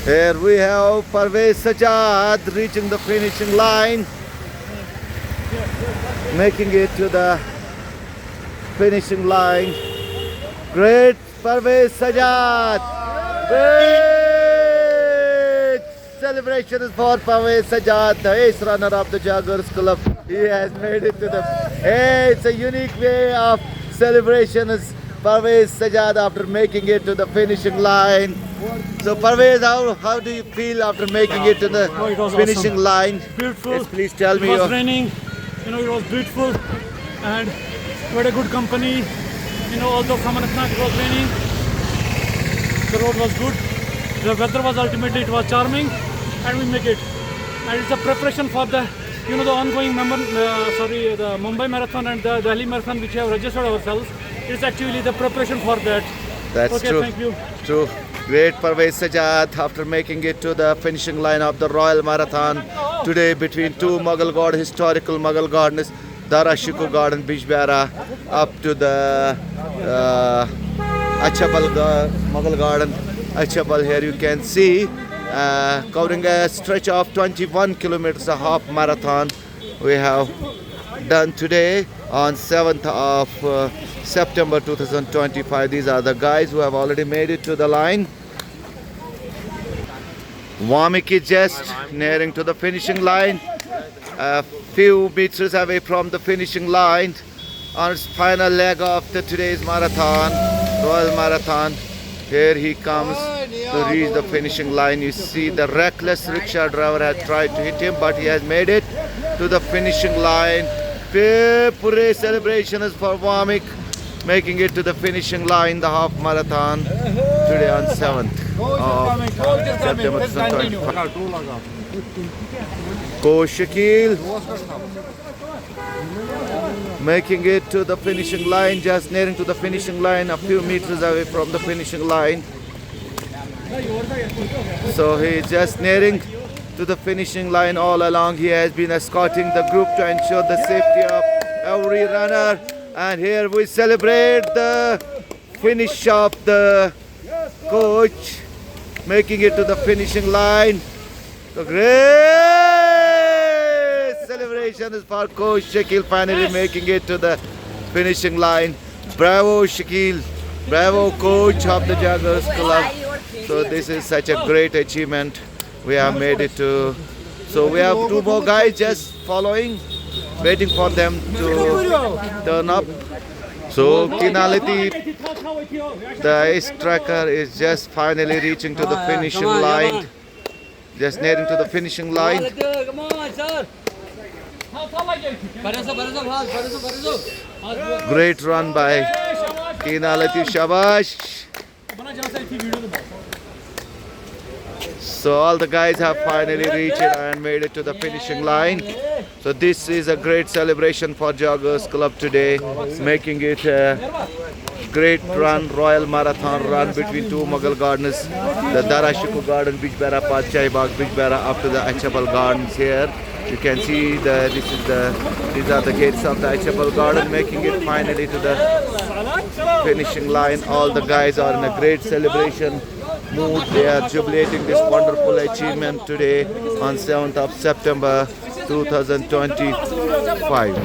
Here we have Parvez Sajjad reaching the finishing line, making it to the finishing line. Great Parvez Sajjad! Great celebrations for Parvez Sajjad, the ace runner of the Jaguars Club. He has made it to the... Hey, it's a unique way of celebrations. Parvez Sajjad after making it to the finishing line. So Parvez, how do you feel after making it to the finishing awesome. line? Beautiful. Yes, please tell me. It was raining, it was beautiful, and we had a good company. Although from Anantnag it was raining, the road was good. The weather was ultimately charming, and we make it. And it's a preparation for the the ongoing the Mumbai Marathon and the Delhi Marathon, which we have registered ourselves. It's actually the preparation for that. That's okay, true. Thank you. True. Great Parvez Sajjad after making it to the finishing line of the Royal Marathon today between two Mughal Garden, historical Mughal gardens, Dara Shikoh Garden, Bijbehara, up to the Achhabal Mughal Garden. Achhabal, here you can see, covering a stretch of 21 kilometers, a half marathon we have done today on 7th of September 2025. These are the guys who have already made it to the line. Vamik is just nearing to the finishing line, a few meters away from the finishing line on its final leg of today's marathon, Royal Marathon. Here he comes to reach the finishing line. You see the reckless rickshaw driver had tried to hit him, but he has made it to the finishing line. Pure celebrations for Vamik, making it to the finishing line, the half marathon today on 7th of September 2025. Coach Shakil making it to the finishing line, just nearing to the finishing line, a few meters away from the finishing line. So he is just nearing to the finishing line. All along he has been escorting the group to ensure the safety of every runner. And here we celebrate the finish of the coach, making it to the finishing line. The great celebration is for Coach Shakil finally making it to the finishing line. Bravo Shakil, bravo coach of the Jaguars Club. So this is such a great achievement. We have made it to... So we have two more guys just following, waiting for them to turn up. So Kinality, the ace tracker, is just finally reaching to the finishing line. Just nearing to the finishing line. Great run by Kinality, Shabash. So all the guys have finally reached and made it to the finishing line. So this is a great celebration for Jaguars Club today, making it a great run, Royal Marathon run between two Mughal gardens, the Dara Shikoh Garden, Bijbehara, Padshai Bagh, Bijbehara, up to the Achhabal Gardens here. You can see these are the gates of the Achhabal Garden, making it finally to the finishing line. All the guys are in a great celebration mood. They are jubilating this wonderful achievement today on 7th of September 2025.